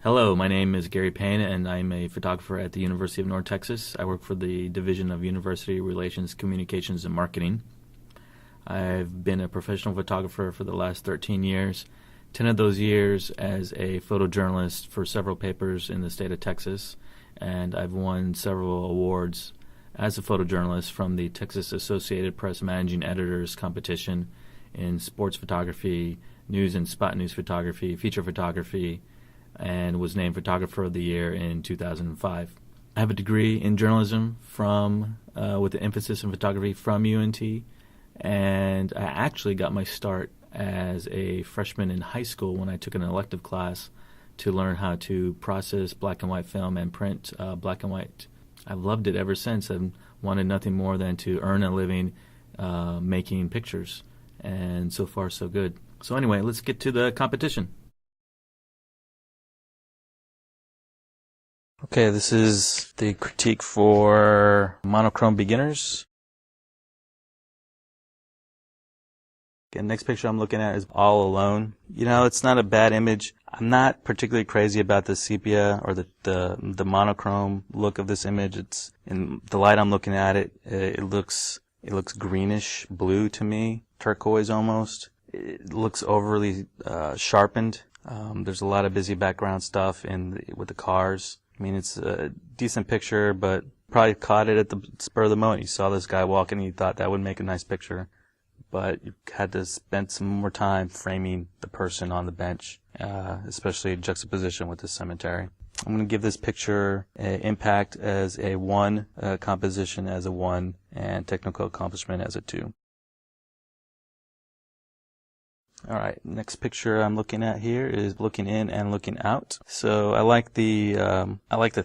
Hello, my name is Gary Payne, and I'm a photographer at the University of North Texas. I work for the Division of University Relations, Communications, and Marketing. I've been a professional photographer for the last 13 years, 10 of those years as a photojournalist for several papers in the state of Texas, and I've won several awards as a photojournalist from the Texas Associated Press Managing Editors Competition in sports photography, news and spot news photography, feature photography, and was named Photographer of the Year in 2005. I have a degree in journalism with an emphasis in photography from UNT, and I actually got my start as a freshman in high school when I took an elective class to learn how to process black and white film and print black and white. I've loved it ever since. I've wanted nothing more than to earn a living making pictures, and so far so good. So anyway, let's get to the competition. Okay, this is the critique for monochrome beginners. Okay, next picture I'm looking at is All Alone. You know, it's not a bad image. I'm not particularly crazy about the sepia or the monochrome look of this image. It's in the light I'm looking at it. It looks greenish blue to me, turquoise almost. It looks overly sharpened. There's a lot of busy background stuff with the cars. I mean, it's a decent picture, but probably caught it at the spur of the moment. You saw this guy walking and you thought that would make a nice picture, but you had to spend some more time framing the person on the bench, especially in juxtaposition with the cemetery. I'm going to give this picture impact as a 1, composition as a 1, and technical accomplishment as a 2. Alright, next picture I'm looking at here is looking in and looking out. So I like the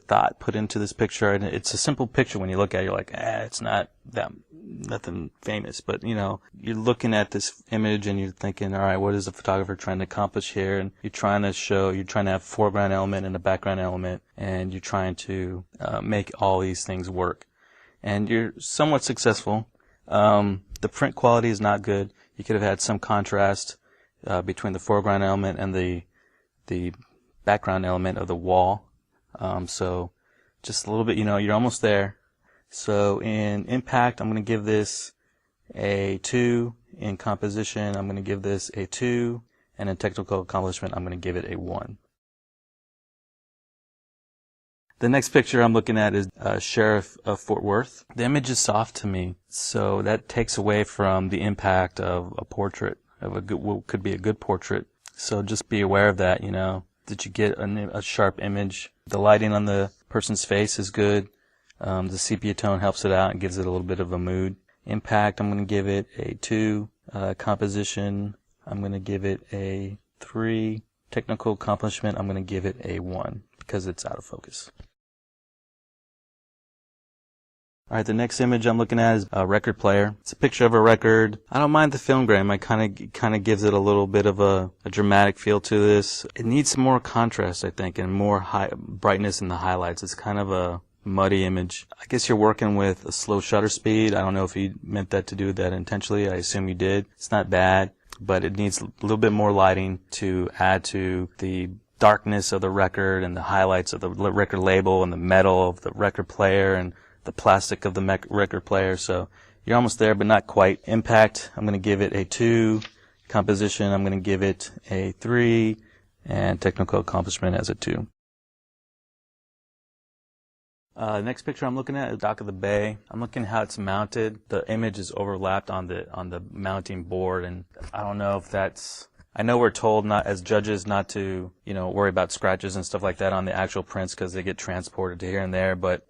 thought put into this picture, and it's a simple picture. When you look at it, you're like, it's not that nothing famous, but you know, you're looking at this image and you're thinking, alright, what is the photographer trying to accomplish here? And you're trying to have a foreground element and a background element, and you're trying to make all these things work. And you're somewhat successful. The print quality is not good. You could have had some contrast between the foreground element and the background element of the wall. So just a little bit, you know, you're almost there. So in impact, I'm going to give this a 2. In composition, I'm going to give this a 2. And in technical accomplishment, I'm going to give it a 1. The next picture I'm looking at is Sheriff of Fort Worth. The image is soft to me, so that takes away from the impact of a portrait, of what could be a good portrait. So just be aware of that, you know, that you get a sharp image. The lighting on the person's face is good. The sepia tone helps it out and gives it a little bit of a mood. Impact, I'm going to give it a 2. Composition, I'm going to give it a 3. Technical accomplishment, I'm going to give it a 1 because it's out of focus. Alright, the next image I'm looking at is a record player. It's a picture of a record. I don't mind the film grain. It kind of gives it a little bit of a dramatic feel to this. It needs some more contrast, I think, and more brightness in the highlights. It's kind of a muddy image. I guess you're working with a slow shutter speed. I don't know if you meant that to do that intentionally. I assume you did. It's not bad, but it needs a little bit more lighting to add to the darkness of the record and the highlights of the record label and the metal of the record player and the plastic of the record player. So you're almost there, but not quite. Impact, I'm going to give it a 2. Composition, I'm going to give it a 3. And technical accomplishment as a 2. Next picture I'm looking at is Dock of the Bay. I'm looking at how it's mounted. The image is overlapped on the mounting board, and I don't know if that's... I know we're told not as judges not to, you know, worry about scratches and stuff like that on the actual prints because they get transported to here and there, but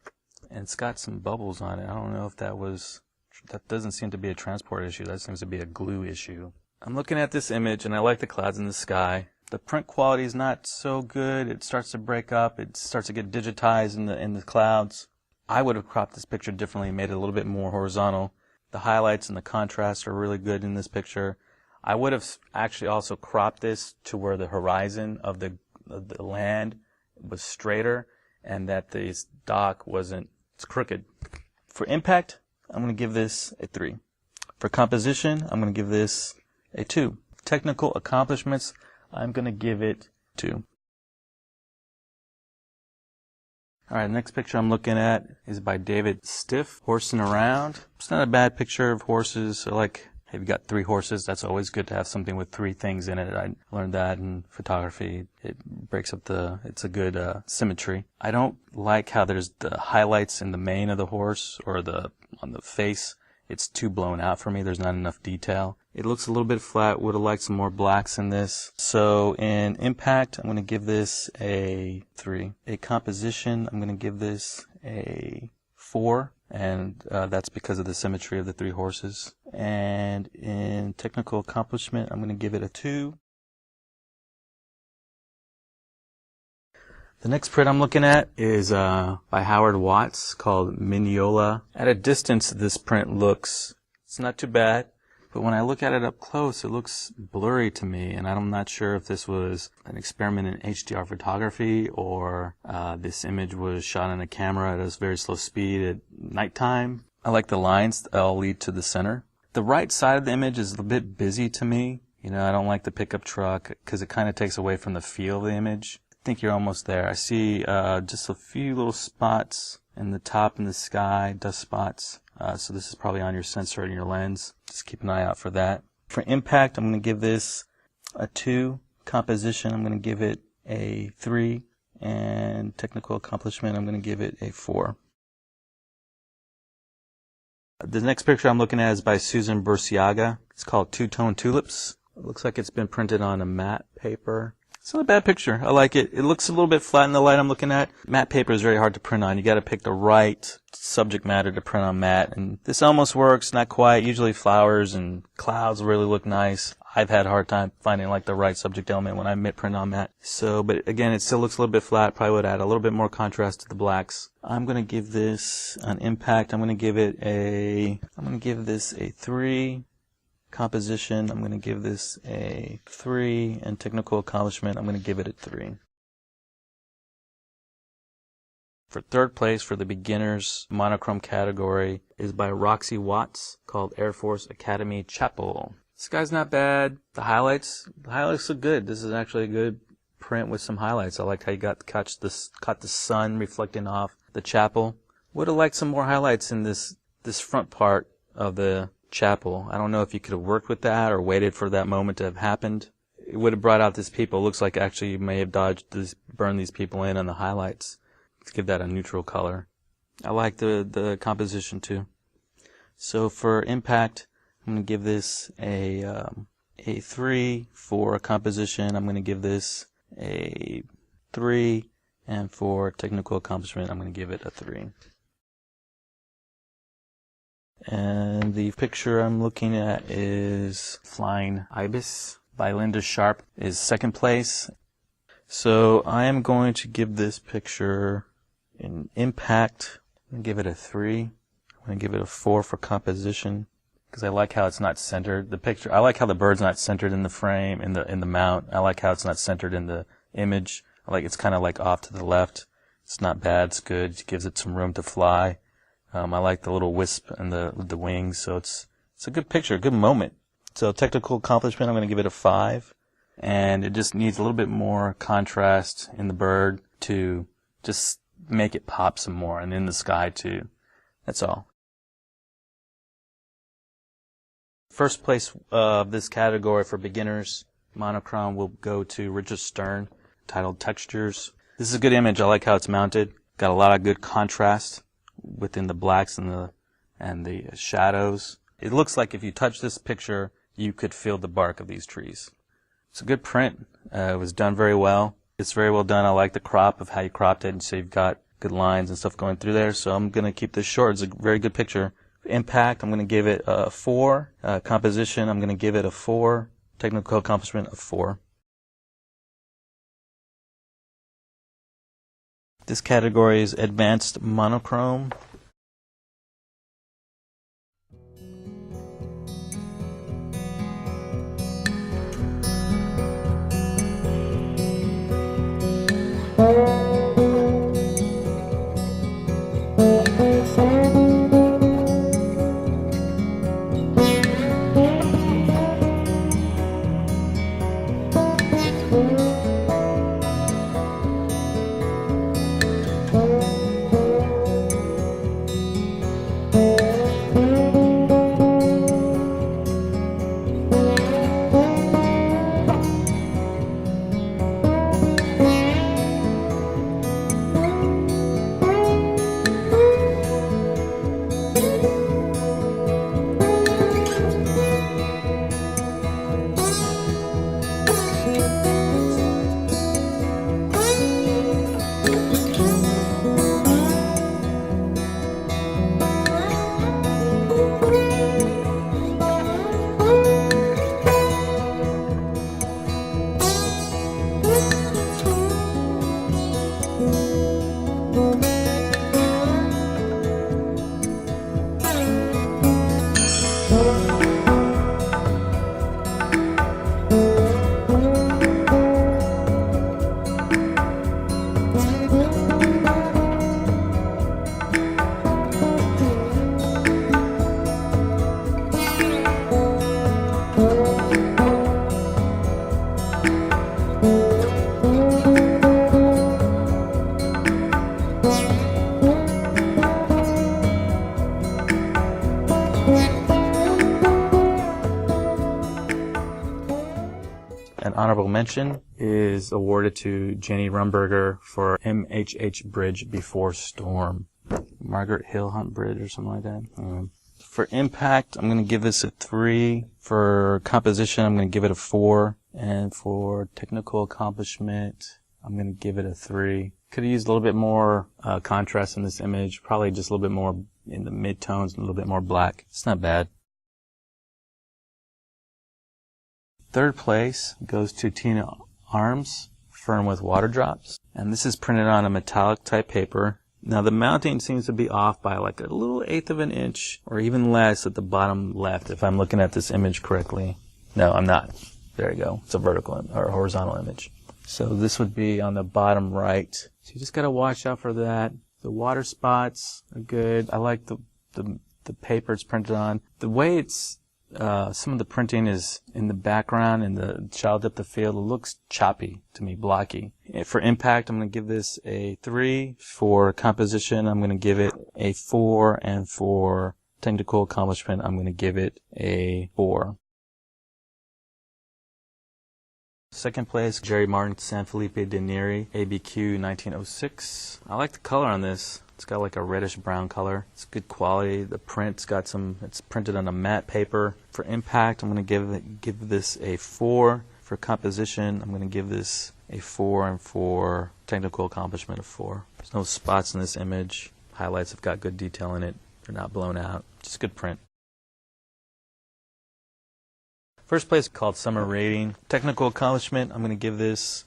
and it's got some bubbles on it. I don't know if that doesn't seem to be a transport issue. That seems to be a glue issue. I'm looking at this image and I like the clouds in the sky. The print quality is not so good. It starts to break up. It starts to get digitized in the clouds. I would have cropped this picture differently and made it a little bit more horizontal. The highlights and the contrast are really good in this picture. I would have actually also cropped this to where the horizon of the land was straighter and that the dock it's crooked. For impact, I'm going to give this a 3. For composition, I'm going to give this a 2. Technical accomplishments, I'm going to give it 2. All right, the next picture I'm looking at is by David Stiff, Horsing Around. It's not a bad picture of horses. I like, if you've got 3 horses, that's always good to have something with 3 things in it. I learned that in photography. It breaks up it's a good symmetry. I don't like how there's the highlights in the mane of the horse or on the face. It's too blown out for me. There's not enough detail. It looks a little bit flat. Would have liked some more blacks in this. So in impact, I'm going to give this a 3. A composition, I'm going to give this a 4. And that's because of the symmetry of the 3 horses. And in technical accomplishment, I'm going to give it a 2. The next print I'm looking at is by Howard Watts, called Migniola. At a distance, this print it's not too bad, but when I look at it up close, it looks blurry to me, and I'm not sure if this was an experiment in HDR photography or this image was shot on a camera at a very slow speed at nighttime. I like the lines that all lead to the center. The right side of the image is a bit busy to me. You know, I don't like the pickup truck because it kind of takes away from the feel of the image. I think you're almost there. I see just a few little spots in the top in the sky, dust spots. So this is probably on your sensor and your lens. Just keep an eye out for that. For impact, I'm going to give this a 2. Composition, I'm going to give it a 3. And technical accomplishment, I'm going to give it a 4. The next picture I'm looking at is by Susan Burciaga. It's called Two-Tone Tulips. It looks like it's been printed on a matte paper. It's not a bad picture. I like it. It looks a little bit flat in the light I'm looking at. Matte paper is very hard to print on. You got to pick the right subject matter to print on matte. And this almost works, not quite. Usually flowers and clouds really look nice. I've had a hard time finding like the right subject element when I print on matte. So, but again, it still looks a little bit flat. Probably would add a little bit more contrast to the blacks. I'm going to give this an impact. I'm going to give this a 3. Composition, I'm going to give this a 3, and technical accomplishment, I'm going to give it a 3. For third place for the beginners monochrome category is by Roxy Watts, called Air Force Academy Chapel. This guy's not bad. The highlights look good. This is actually a good print with some highlights. I like how you caught the sun reflecting off the chapel. Would have liked some more highlights in this front part of the chapel. I don't know if you could have worked with that or waited for that moment to have happened. It would have brought out these people. It looks like actually you may have burned these people in on the highlights to give that a neutral color. I like the composition too. So for impact, I'm going to give this a 3. For composition, I'm going to give this a 3. And for technical accomplishment, I'm going to give it a 3. And the picture I'm looking at is Flying Ibis by Linda Sharp, is second place. So I am going to give this picture an impact. I'm going to give it a 3. I'm going to give it a 4 for composition because I like how it's not centered. The picture, I like how the bird's not centered in the frame, in the mount. I like how it's not centered in the image. I like it's kind of like off to the left. It's not bad. It's good. It gives it some room to fly. I like the little wisp and the wings, so it's a good picture, a good moment. So technical accomplishment, I'm going to give it a 5, and it just needs a little bit more contrast in the bird to just make it pop some more, and in the sky too. That's all. First place of this category for beginners monochrome will go to Richard Stern, titled Textures. This is a good image. I like how it's mounted. Got a lot of good contrast within the blacks and the shadows. It looks like if you touch this picture, you could feel the bark of these trees. It's a good print. It was done very well. It's very well done. I like the crop of how you cropped it, and so you've got good lines and stuff going through there. So I'm going to keep this short. It's a very good picture. Impact, I'm going to give it a 4. Composition, I'm going to give it a 4. Technical accomplishment, a 4. This category is Advanced Monochrome. An honorable mention is awarded to Jenny Rumberger for MHH Bridge Before Storm. Margaret Hill Hunt Bridge or something like that. For impact, I'm going to give this a 3. For composition, I'm going to give it a 4. And for technical accomplishment, I'm going to give it a 3. Could have used a little bit more contrast in this image. Probably just a little bit more in the mid-tones, a little bit more black. It's not bad. Third place goes to Tina Arms, Fern with Water Drops. And this is printed on a metallic type paper. Now the mounting seems to be off by like a little 1/8 of an inch or even less at the bottom left if I'm looking at this image correctly. No, I'm not. There you go. It's a vertical or horizontal image. So this would be on the bottom right. So you just got to watch out for that. The water spots are good. I like the paper it's printed on. The way it's some of the printing is in the background in the child depth of field. It looks choppy to me, blocky. For impact, I'm going to give this a 3. For composition, I'm going to give it a 4. And for technical accomplishment, I'm going to give it a 4. Second place, Jerry Martin San Felipe de Neri, ABQ 1906. I like the color on this. It's got like a reddish brown color. It's good quality. The print's got some, it's printed on a matte paper. For impact, I'm going to give this a 4. For composition, I'm going to give this a 4. And for technical accomplishment, a 4. There's no spots in this image. Highlights have got good detail in it. They're not blown out. Just good print. First place called Summer Rating. Technical accomplishment, I'm going to give this,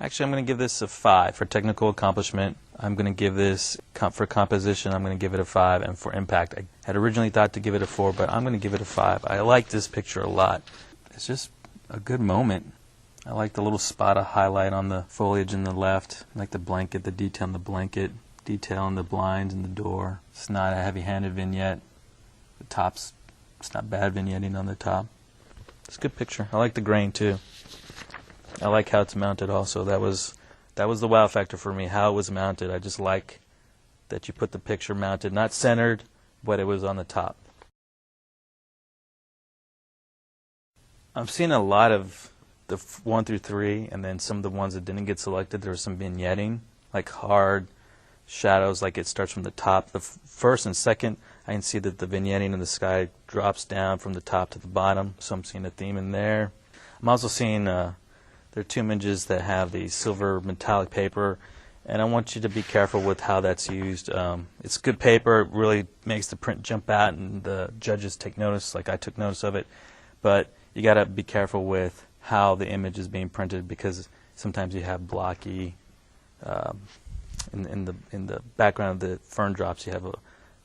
actually I'm going to give this a 5. For technical accomplishment, I'm going to give this, for composition, I'm going to give it a 5. And for impact, I had originally thought to give it a 4, but I'm going to give it a 5. I like this picture a lot. It's just a good moment. I like the little spot of highlight on the foliage in the left. I like the blanket, the detail on the blanket, detail on the blinds and the door. It's not a heavy-handed vignette. The top's, it's not bad vignetting on the top. It's a good picture. I like the grain too. I like how it's mounted also. That was the wow factor for me, how it was mounted. I just like that you put the picture mounted, not centered, but it was on the top. I've seen a lot of the 1 through 3, and then some of the ones that didn't get selected, there was some vignetting, like hard shadows, like it starts from the top. The first and second, I can see that the vignetting in the sky drops down from the top to the bottom, so I'm seeing a theme in there. I'm also seeing there are 2 images that have the silver metallic paper, and I want you to be careful with how that's used. It's good paper. It really makes the print jump out, and the judges take notice, like I took notice of it. But you got to be careful with how the image is being printed, because sometimes you have blocky, in the background of the fern drops, you have a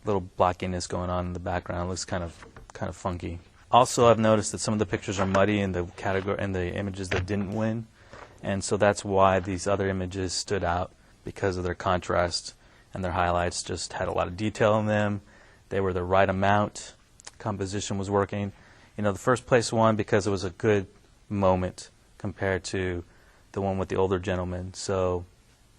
little blockiness going on in the background. It looks kind of funky. Also, I've noticed that some of the pictures are muddy in the category and the images that didn't win, and so that's why these other images stood out, because of their contrast, and their highlights just had a lot of detail in them. They were the right amount. Composition was working. You know, the first place won because it was a good moment compared to the one with the older gentleman. So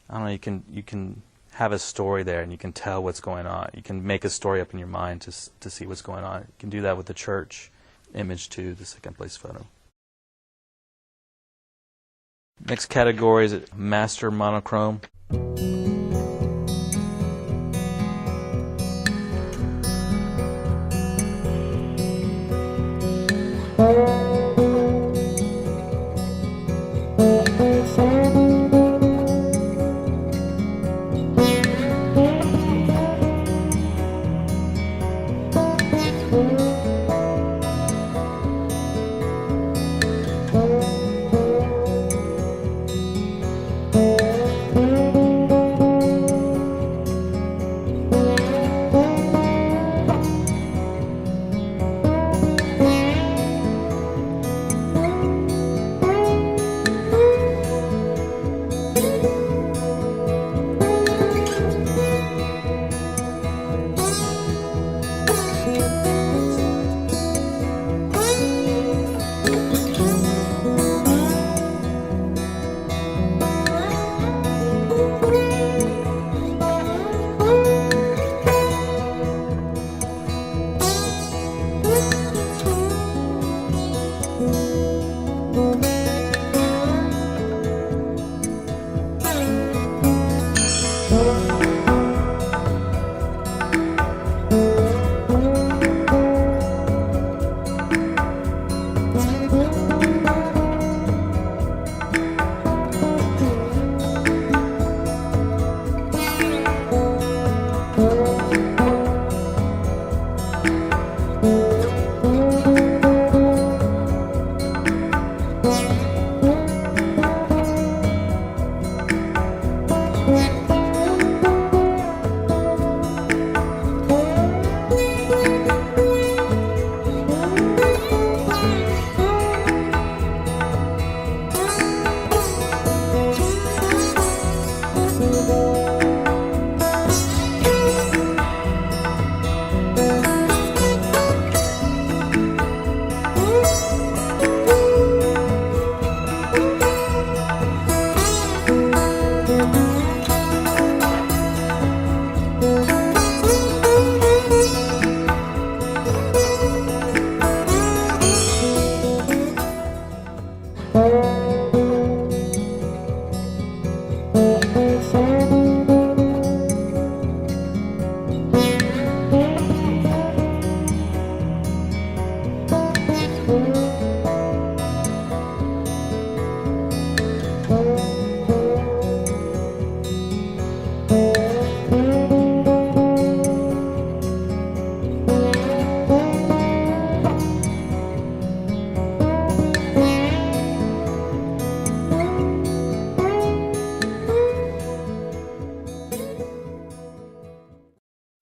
I don't know, you can have a story there, and you can tell what's going on. You can make a story up in your mind to see what's going on. You can do that with the church image too, the second place photo. Next category is master monochrome.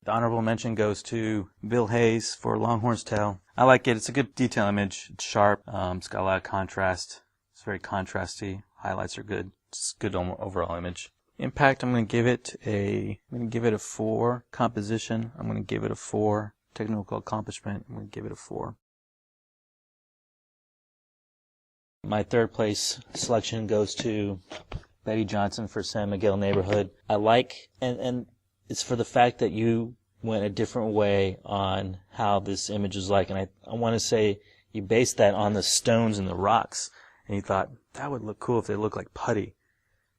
The honorable mention goes to Bill Hayes for Longhorn's Tail. I like it. It's a good detail image. It's sharp. It's got a lot of contrast. It's very contrasty. Highlights are good. It's a good overall image. Impact, I'm going to give it a 4. Composition, I'm going to give it a 4. Technical accomplishment, I'm going to give it a 4. My third place selection goes to Betty Johnson for San Miguel Neighborhood. I like, and it's for the fact that you went a different way on how this image is like. And I want to say you based that on the stones and the rocks. And you thought, that would look cool if they looked like putty.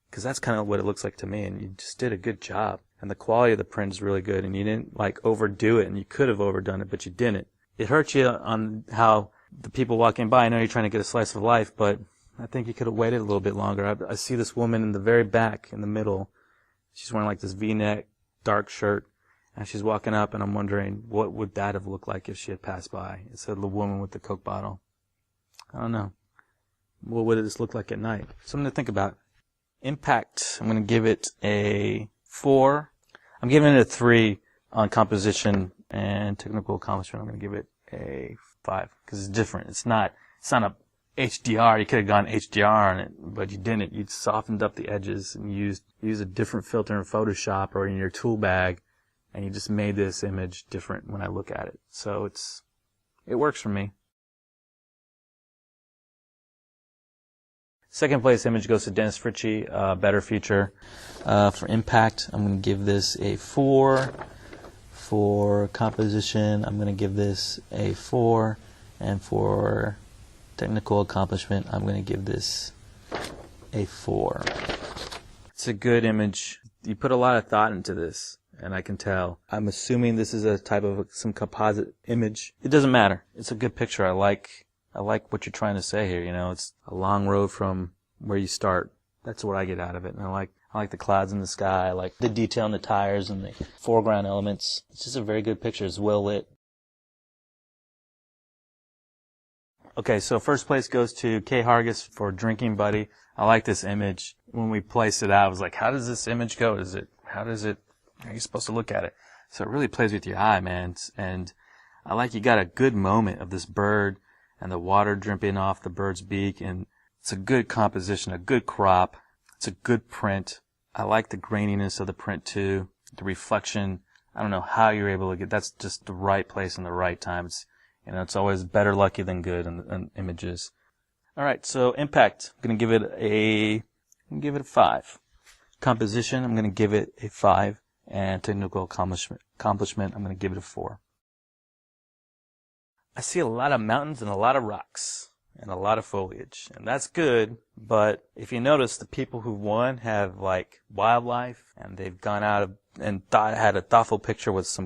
Because that's kind of what it looks like to me. And you just did a good job. And the quality of the print is really good. And you didn't like overdo it. And you could have overdone it, but you didn't. It hurts you on how the people walking by, I know you're trying to get a slice of life, but I think you could have waited a little bit longer. I see this woman in the very back, in the middle. She's wearing like this V-neck, dark shirt, and she's walking up, and I'm wondering, what would that have looked like if she had passed by? It said the woman with the Coke bottle. I don't know. What would this look like at night? Something to think about. Impact, I'm going to give it a 4. I'm giving it a 3 on composition and technical accomplishment. I'm going to give it a 5 because it's different. It's not a HDR. You could have gone HDR on it, but you didn't. You softened up the edges and used a different filter in Photoshop or in your tool bag, and you just made this image different when I look at it. So it works for me. Second place image goes to Dennis Ritchie, Better Future. For impact, I'm going to give this a 4. For composition, I'm going to give this a 4. And for technical accomplishment, I'm going to give this a 4. It's a good image. You put a lot of thought into this, and I can tell. I'm assuming this is a type of some composite image. It doesn't matter. It's a good picture. I like what you're trying to say here. You know, it's a long road from where you start. That's what I get out of it. And I like the clouds in the sky. I like the detail in the tires and the foreground elements. It's just a very good picture. It's well lit. Okay, so first place goes to Kay Hargis for Drinking Buddy. I like this image. When we placed it out, I was like, how does this image go? How are you supposed to look at it? So it really plays with your eye, man. And I like you got a good moment of this bird and the water dripping off the bird's beak, and it's a good composition, a good crop. It's a good print. I like the graininess of the print too. The reflection. I don't know how you're able to get. That's just the right place and the right time. It's always better lucky than good in images. All right, so impact. I'm going to give it a 5. Composition. I'm going to give it a 5, and technical accomplishment. I'm going to give it a 4. I see a lot of mountains and a lot of rocks and a lot of foliage, and that's good, but if you notice, the people who won have like wildlife, and they've gone out and had a thoughtful picture with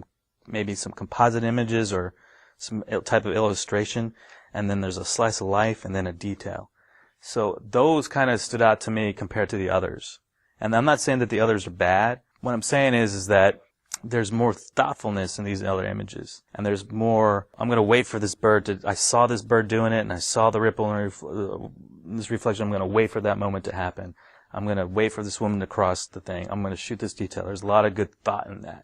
maybe some composite images or some type of illustration, and then there's a slice of life and then a detail. So those kind of stood out to me compared to the others. And I'm not saying that the others are bad. What I'm saying is that there's more thoughtfulness in these other images. And there's more, I'm going to wait for this bird I saw this bird doing it, and I saw the ripple and this reflection. I'm going to wait for that moment to happen. I'm going to wait for this woman to cross the thing. I'm going to shoot this detail. There's a lot of good thought in that.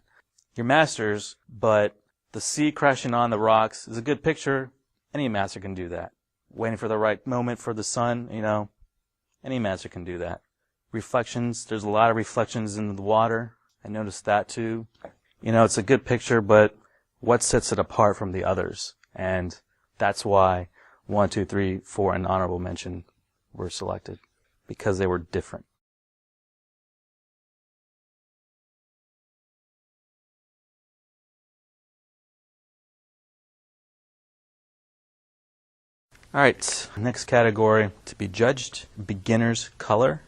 You're masters, but the sea crashing on the rocks is a good picture. Any master can do that. Waiting for the right moment for the sun, any master can do that. Reflections, there's a lot of reflections in the water. I noticed that too. It's a good picture, but what sets it apart from the others? And that's why 1, 2, 3, 4, and honorable mention were selected, because they were different. All right, next category to be judged, beginner's color.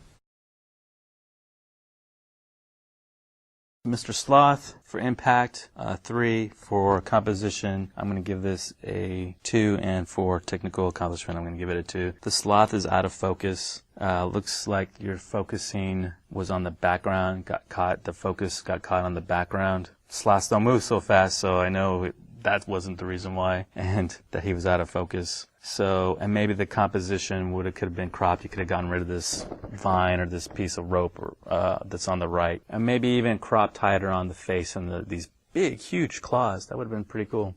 Mr. Sloth for impact, 3. For composition, I'm going to give this a 2, and for technical accomplishment, I'm going to give it a 2. The sloth is out of focus. Looks like your focusing was on the background, got caught. The focus got caught on the background. Sloths don't move so fast, so I know that wasn't the reason why, and that he was out of focus. So, and maybe the composition could have been cropped. You could have gotten rid of this vine or this piece of rope that's on the right, and maybe even crop tighter on the face and these big, huge claws. That would have been pretty cool.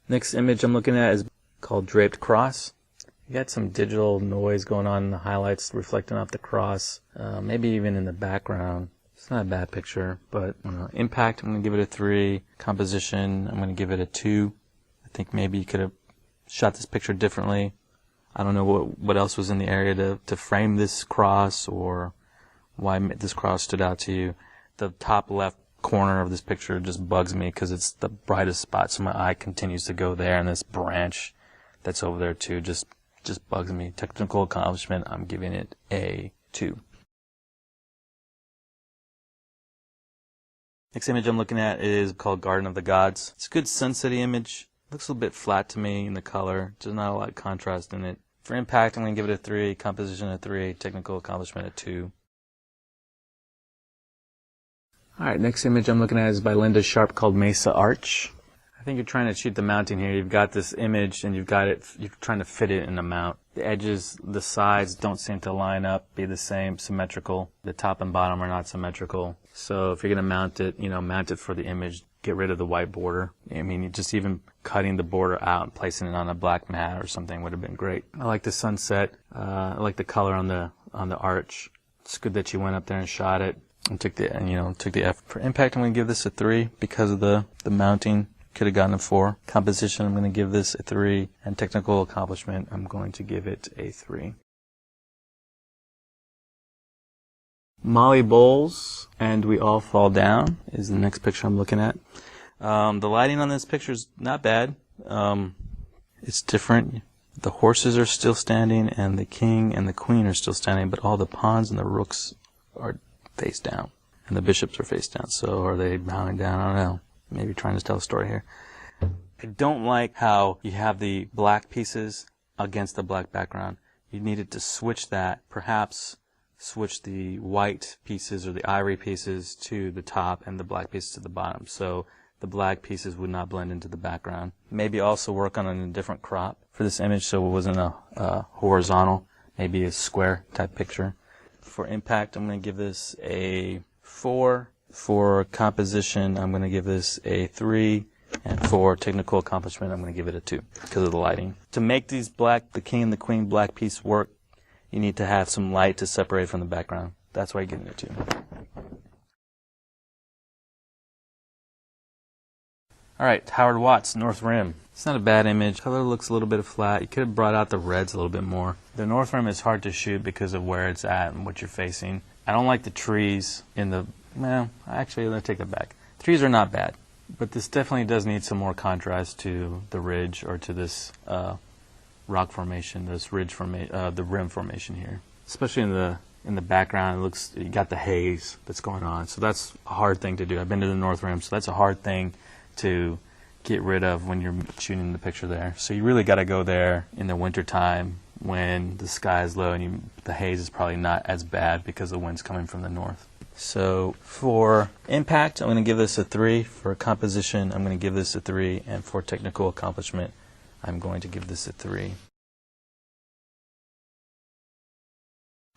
Next image I'm looking at is called Draped Cross. You got some digital noise going on in the highlights reflecting off the cross, maybe even in the background. It's not a bad picture, but impact, I'm going to give it a 3. Composition, I'm going to give it a 2. I think maybe you could have shot this picture differently. I don't know what else was in the area to frame this cross, or why this cross stood out to you. The top left corner of this picture just bugs me because it's the brightest spot, so my eye continues to go there, and this branch that's over there too just bugs me. Technical accomplishment, I'm giving it a 2. Next image I'm looking at is called Garden of the Gods. It's a good sunsetty image. Looks a little bit flat to me in the color. There's not a lot of contrast in it. For impact, I'm going to give it a 3. Composition a 3. Technical accomplishment a 2. Alright, next image I'm looking at is by Linda Sharp called Mesa Arch. I think you're trying to shoot the mounting here. You've got this image and you're trying to fit it in a mount. The edges, the sides don't seem to line up, be the same, symmetrical. The top and bottom are not symmetrical. So if you're going to mount it, mount it for the image. Get rid of the white border. I mean, just even cutting the border out and placing it on a black mat or something would have been great. I like the sunset. I like the color on the arch. It's good that you went up there and shot it and took the effort. For impact, I'm going to give this a 3 because of the mounting. Could have gotten a 4. Composition, I'm going to give this a 3. And technical accomplishment, I'm going to give it a 3. Molly Bowles and We All Fall Down is the next picture I'm looking at. The lighting on this picture is not bad. It's different. The horses are still standing, and the king and the queen are still standing, but all the pawns and the rooks are face down, and the bishops are face down. So are they bowing down? I don't know. Maybe trying to tell a story here. I don't like how you have the black pieces against the black background. You needed to switch that, perhaps switch the white pieces or the ivory pieces to the top and the black pieces to the bottom, so the black pieces would not blend into the background. Maybe also work on a different crop for this image so it wasn't a horizontal, maybe a square type picture. For impact, I'm going to give this a 4. For composition, I'm going to give this a 3. And for technical accomplishment, I'm going to give it a 2 because of the lighting. To make these the king and the queen black piece work, you need to have some light to separate from the background. That's why you're getting it 2. Alright, Howard Watts, North Rim. It's not a bad image. Color looks a little bit flat. You could have brought out the reds a little bit more. The North Rim is hard to shoot because of where it's at and what you're facing. I don't like the trees in the... Well, actually, let's take that back. Trees are not bad, but this definitely does need some more contrast to the ridge or to this rock formation, this ridge formation, the rim formation here. Especially in the background, it looks, you got the haze that's going on. So that's a hard thing to do. I've been to the North Rim, so that's a hard thing to get rid of when you're shooting the picture there. So you really got to go there in the wintertime when the sky is low and the haze is probably not as bad because the wind's coming from the north. So for impact, I'm going to give this a 3. For composition, I'm going to give this a 3. And for technical accomplishment, I'm going to give this a 3.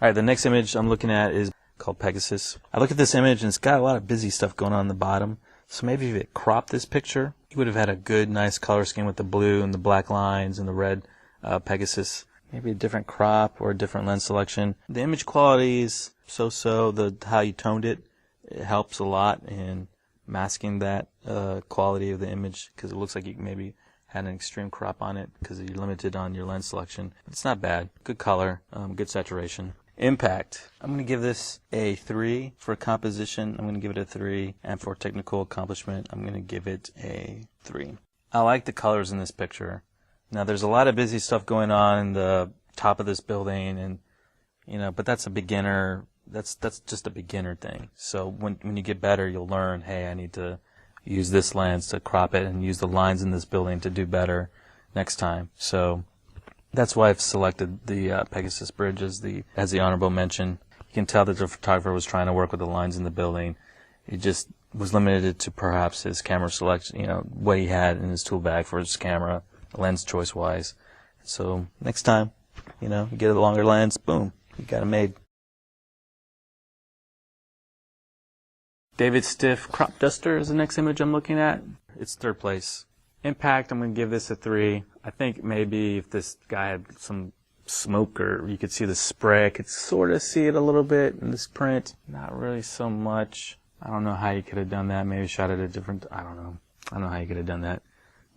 Alright, the next image I'm looking at is called Pegasus. I look at this image and it's got a lot of busy stuff going on the bottom. So maybe if it cropped this picture, you would have had a good, nice color scheme with the blue and the black lines and the red Pegasus. Maybe a different crop or a different lens selection. The image quality is so-so. How you toned it helps a lot in masking that quality of the image, because it looks like you maybe had an extreme crop on it because you're limited on your lens selection. It's not bad. Good color, good saturation. Impact. I'm going to give this a 3. For composition, I'm going to give it a 3. And for technical accomplishment, I'm going to give it a 3. I like the colors in this picture. Now, there's a lot of busy stuff going on in the top of this building, and but that's a beginner that's just a beginner thing. So when you get better, you'll learn, hey, I need to use this lens to crop it and use the lines in this building to do better next time. So that's why I've selected the Pegasus Bridge as the honorable mention. You can tell that the photographer was trying to work with the lines in the building. It just was limited to perhaps his camera selection, what he had in his tool bag for his camera, lens choice wise. So next time, you get a longer lens, boom, you got it made. David Stiff Crop Duster is the next image I'm looking at. It's third place. Impact, I'm going to give this a 3. I think maybe if this guy had some smoke or you could see the spray, I could sort of see it a little bit in this print. Not really so much. I don't know how you could have done that. Maybe shot it a different, I don't know. I don't know how you could have done that.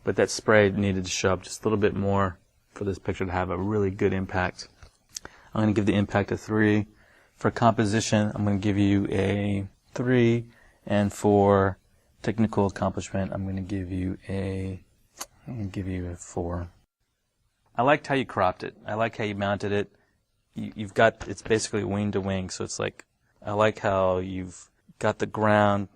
But that spray needed to show up just a little bit more for this picture to have a really good impact. I'm going to give the impact a 3. For composition, I'm going to give you a 3, and for technical accomplishment, I'm going to give you a 4. I liked how you cropped it. I like how you mounted it. You've got, it's basically wing to wing, so it's like, I like how you've got the ground.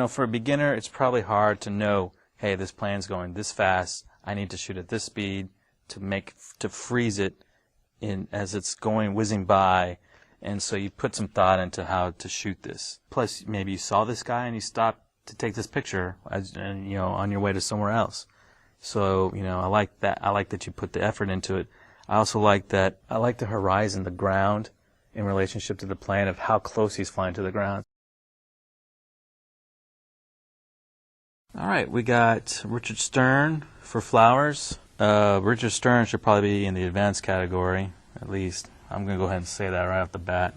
For a beginner, it's probably hard to know, hey, this plane's going this fast, I need to shoot at this speed to freeze it in as it's whizzing by. And so you put some thought into how to shoot this. Plus, maybe you saw this guy and you stopped to take this picture on your way to somewhere else. So, I like that. I like that you put the effort into it. I also like that. I like the horizon, the ground, in relationship to the plane of how close he's flying to the ground. All right, we got Richard Stern for flowers. Richard Stern should probably be in the advanced category, at least. I'm going to go ahead and say that right off the bat.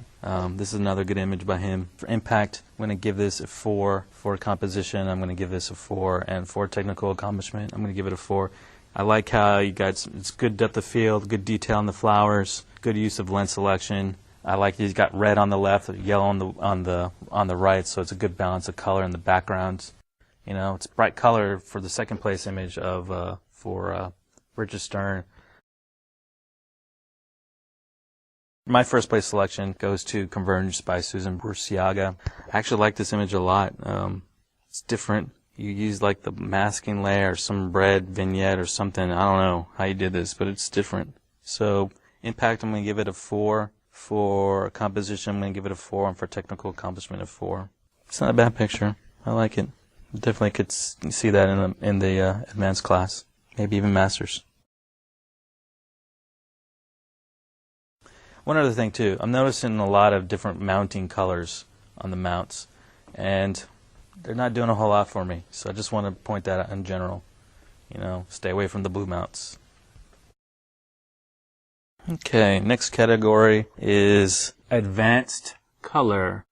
This is another good image by him. For impact, I'm going to give this a 4. For composition, I'm going to give this a 4. And for technical accomplishment, I'm going to give it a 4. I like how you got it's good depth of field, good detail in the flowers, good use of lens selection. I like he's got red on the left, yellow on the right, so it's a good balance of color in the backgrounds. It's bright color for the second place image for Richard Stern. My first place selection goes to Convergence by Susan Burciaga. I actually like this image a lot. It's different. You use like the masking layer or some red vignette or something. I don't know how you did this, but it's different. So impact, I'm going to give it a 4. For composition, I'm going to give it a 4. And for technical accomplishment, a 4. It's not a bad picture. I like it. Definitely could see that in the advanced class, maybe even masters. One other thing too, I'm noticing a lot of different mounting colors on the mounts, and they're not doing a whole lot for me. So I just want to point that out in general. Stay away from the blue mounts. Okay, next category is advanced color.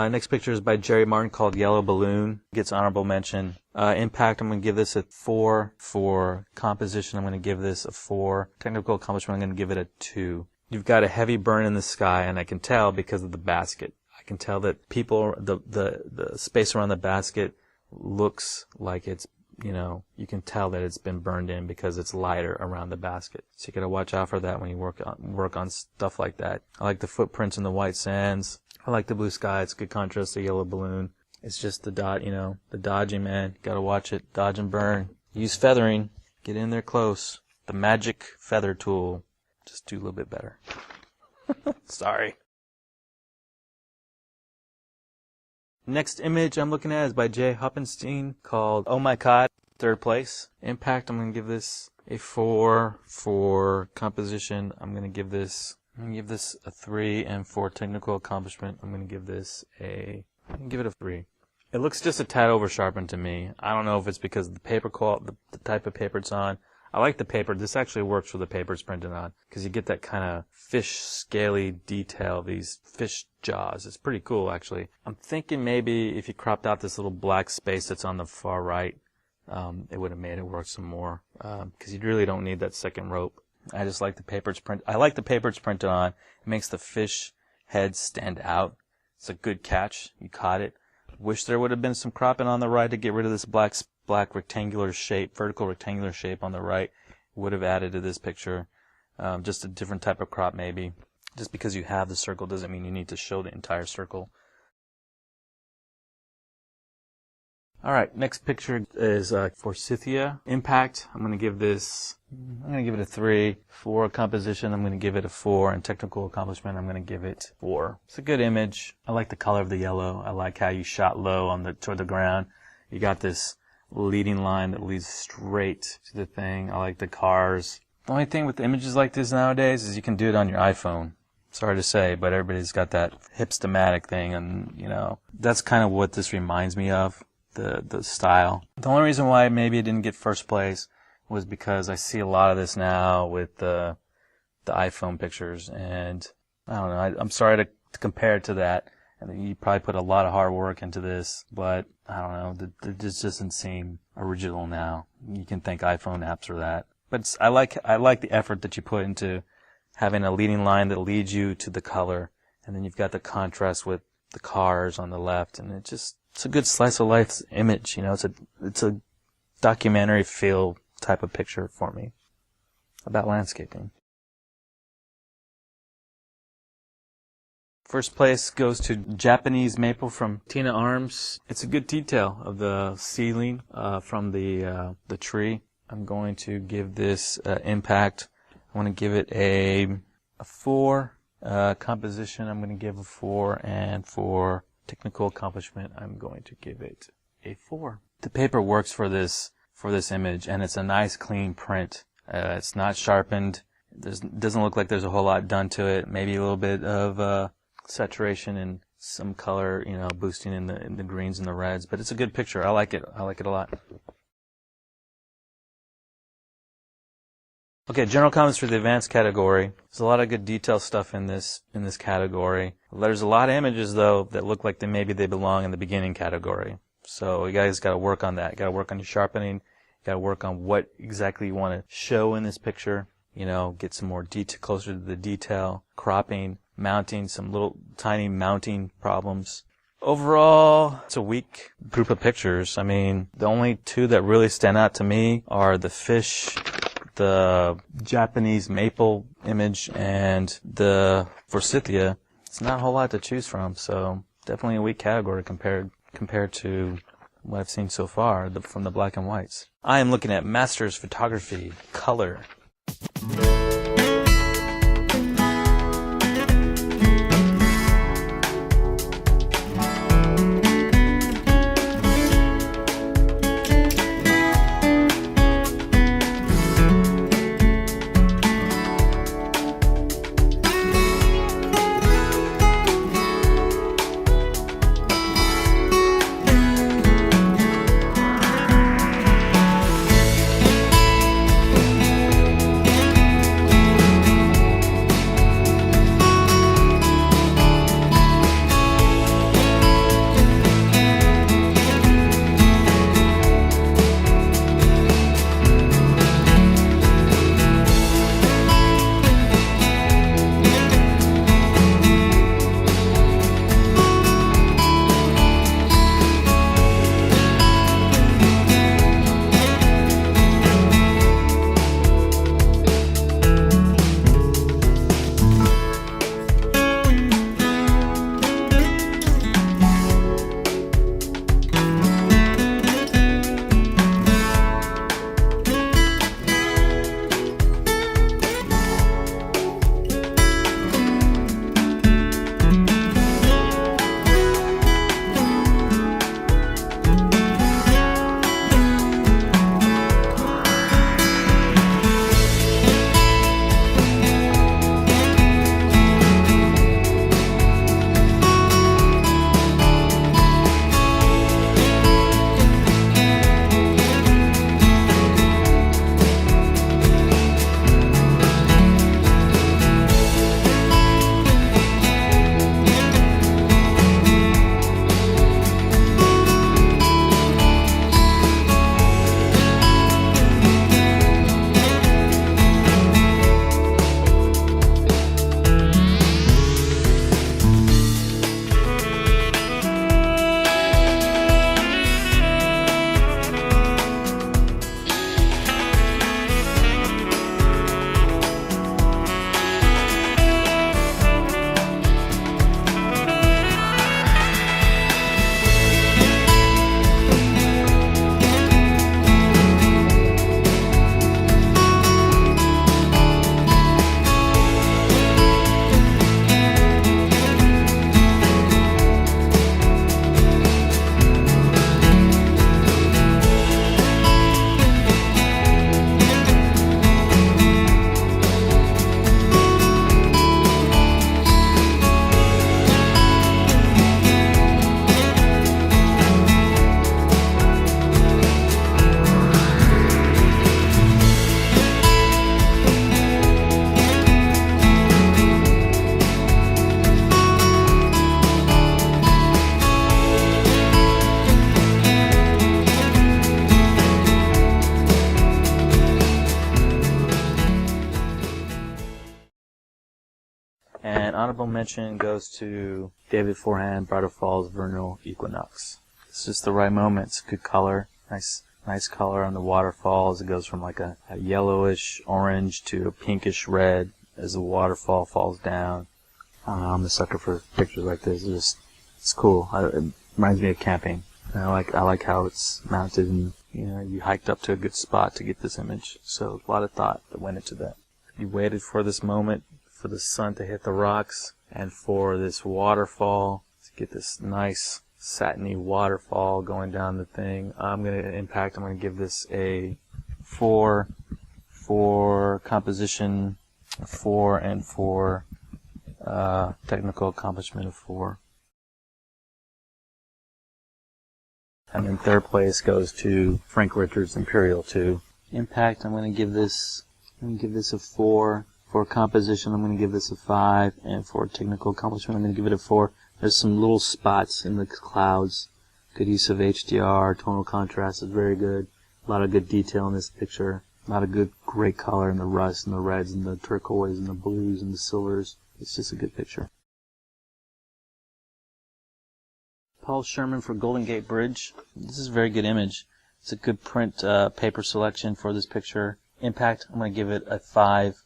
Next picture is by Jerry Martin called Yellow Balloon. Gets honorable mention. Impact, I'm going to give this a 4. For composition, I'm going to give this a 4. Technical accomplishment, I'm going to give it a 2. You've got a heavy burn in the sky, and I can tell because of the basket. I can tell that people, the space around the basket looks like it's, you can tell that it's been burned in because it's lighter around the basket. So you got to watch out for that when you work on stuff like that. I like the footprints in the white sands. I like the blue sky. It's good contrast to Yellow Balloon. It's just the the dodging, man. Got to watch it. Dodge and burn. Use feathering. Get in there close. The magic feather tool. Just do a little bit better. Sorry. Next image I'm looking at is by Jay Hoppenstein called Oh My God, 3rd place. Impact, I'm going to give this a 4. For composition, I'm going to give this a 3. And for technical accomplishment, I'm going to give it a 3. It looks just a tad over sharpened to me. I don't know if it's because of the paper quality, the type of paper it's on. I like the paper. This actually works for the paper it's printed on because you get that kind of fish scaly detail, these fish jaws. It's pretty cool, actually. I'm thinking maybe if you cropped out this little black space that's on the far right, it would have made it work some more because you really don't need that second rope. I just like the paper it's printed. I like the paper it's printed on. It makes the fish head stand out. It's a good catch. You caught it. Wish there would have been some cropping on the right to get rid of this black rectangular shape, vertical rectangular shape on the right. Would have added to this picture. Just a different type of crop maybe. Just because you have the circle doesn't mean you need to show the entire circle. Alright, next picture is Forsythia. Impact, I'm going to give it a 3. For composition, I'm going to give it a 4. And technical accomplishment, I'm going to give it 4. It's a good image. I like the color of the yellow. I like how you shot low toward the ground. You got this leading line that leads straight to the thing. I like the cars. The only thing with images like this nowadays is you can do it on your iPhone. Sorry to say, but everybody's got that hipstamatic thing, and that's kind of what this reminds me of, the style. The only reason why maybe it didn't get first place was because I see a lot of this now with the iPhone pictures, and I don't know. I'm sorry to compare it to that. And you probably put a lot of hard work into this, but I don't know. It just doesn't seem original now. You can thank iPhone apps for that. But I like the effort that you put into having a leading line that leads you to the color, and then you've got the contrast with the cars on the left, and it's a good slice of life image. It's a documentary feel type of picture for me about landscaping. First place goes to Japanese Maple from Tina Arms. It's a good detail of the ceiling from the tree. I'm going to give this impact. I want to give it a 4. Composition, I'm going to give a 4. And for technical accomplishment, I'm going to give it a 4. The paper works for this image, and it's a nice clean print. It's not sharpened. It doesn't look like there's a whole lot done to it. Maybe a little bit of saturation and some color, boosting in the greens and the reds. But it's a good picture. I like it. I like it a lot. Okay, general comments for the advanced category. There's a lot of good detail stuff in this category. There's a lot of images though that look like maybe they belong in the beginning category. So you guys got to work on that. You got to work on your sharpening. You got to work on what exactly you want to show in this picture. Get some more detail, closer to the detail, cropping, mounting, some little tiny mounting problems. Overall, it's a weak group of pictures. I mean, the only 2 that really stand out to me are the fish, the Japanese maple image, and the Forsythia. It's not a whole lot to choose from, so definitely a weak category compared to what I've seen so far from the black and whites. I am looking at Masters Photography, Color. And honorable mention goes to David Forehand, Bridal Falls Vernal Equinox. It's just the right moment. It's a good color. Nice color on the waterfalls. It goes from like a yellowish orange to a pinkish red as the waterfall falls down. I'm a sucker for pictures like this. It's cool. It reminds me of camping. And I like how it's mounted, and you hiked up to a good spot to get this image. So a lot of thought that went into that. You waited for this moment, for the sun to hit the rocks, and for this waterfall to get this nice satiny waterfall going down the thing. I'm going to give this a 4 for composition, 4, and for technical accomplishment of 4. And then third place goes to Frank Richards' Imperial 2. Impact, I'm going to give this a 4. For composition, I'm going to give this a 5. And for technical accomplishment, I'm going to give it a 4. There's some little spots in the clouds. Good use of HDR, tonal contrast is very good. A lot of good detail in this picture. A lot of great color in the rust and the reds and the turquoise and the blues and the silvers. It's just a good picture. Paul Sherman for Golden Gate Bridge. This is a very good image. It's a good print paper selection for this picture. Impact, I'm going to give it a 5.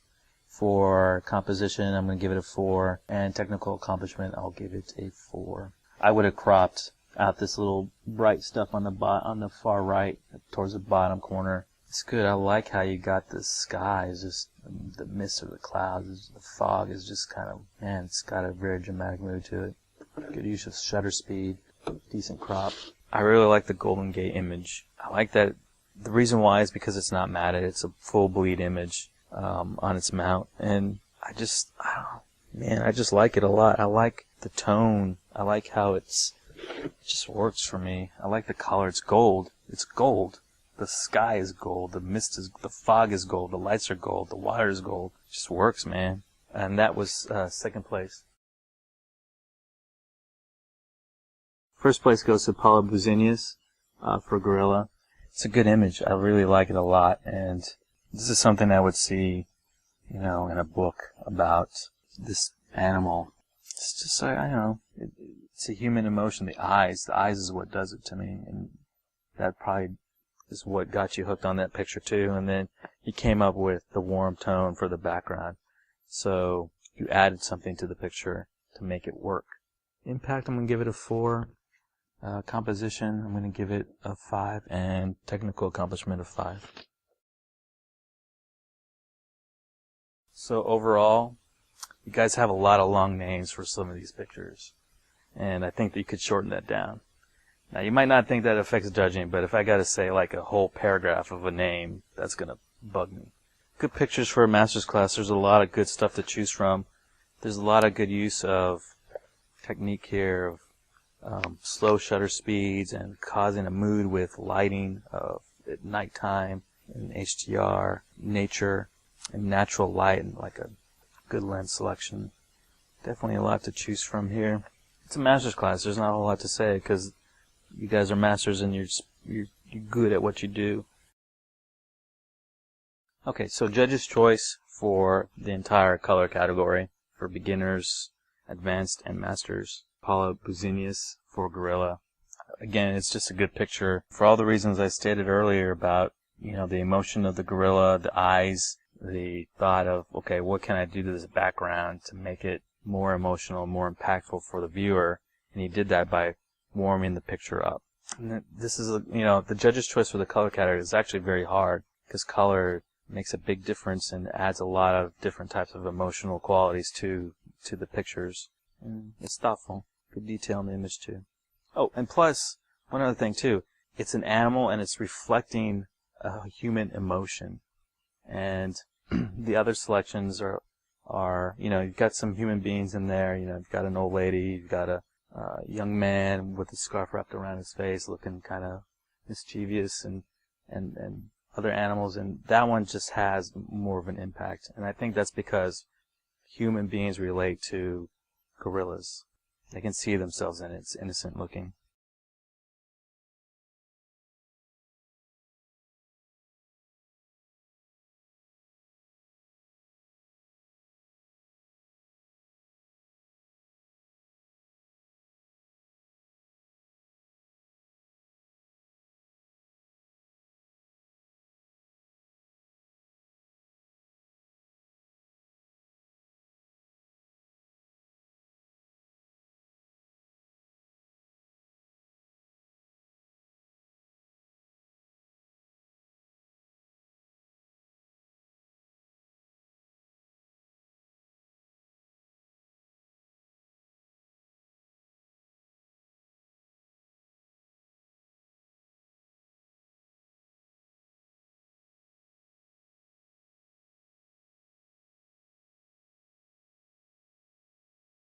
For composition, I'm going to give it a 4. And technical accomplishment, I'll give it a 4. I would have cropped out this little bright stuff on the far right, towards the bottom corner. It's good. I like how you got the sky. It's just the mist or the clouds. The fog is just kind of, man, it's got a very dramatic mood to it. Good use of shutter speed. Decent crop. I really like the Golden Gate image. I like that. The reason why is because it's not matted. It's a full bleed image on its mount, and I just like it a lot. I like the tone. I like how it just works for me. I like the color. It's gold. It's gold. The sky is gold. The fog is gold. The lights are gold. The water is gold. It just works, man. And that was second place. First place goes to Paula Buzinius for Gorilla. It's a good image. I really like it a lot, and this is something I would see, in a book about this animal. It's just, I don't know, it's a human emotion. The eyes is what does it to me, and that probably is what got you hooked on that picture too. And then he came up with the warm tone for the background, so you added something to the picture to make it work. Impact, I'm going to give it a 4. Composition, I'm going to give it a 5, and technical accomplishment of 5. So overall, you guys have a lot of long names for some of these pictures, and I think that you could shorten that down. Now, you might not think that affects judging, but if I got to say like a whole paragraph of a name, that's going to bug me. Good pictures for a master's class. There's a lot of good stuff to choose from. There's a lot of good use of technique here of slow shutter speeds and causing a mood with lighting at nighttime and HDR, nature, and natural light, and like a good lens selection. Definitely a lot to choose from here. It's a master's class. There's not a whole lot to say because you guys are masters and you're good at what you do. Okay, so judge's choice for the entire color category for beginners, advanced, and masters. Paula Buzinius for Gorilla. Again, it's just a good picture for all the reasons I stated earlier about, the emotion of the gorilla, the eyes, the thought of, okay, what can I do to this background to make it more emotional, more impactful for the viewer? And he did that by warming the picture up. And this is, the judge's choice for the color category is actually very hard because color makes a big difference and adds a lot of different types of emotional qualities to the pictures. And it's thoughtful. Good detail in the image too. Oh, and plus, one other thing too, it's an animal and it's reflecting a human emotion. And the other selections are, you've got some human beings in there, you've got an old lady, you've got a young man with a scarf wrapped around his face looking kind of mischievous and other animals, and that one just has more of an impact. And I think that's because human beings relate to gorillas. They can see themselves in it. It's innocent looking.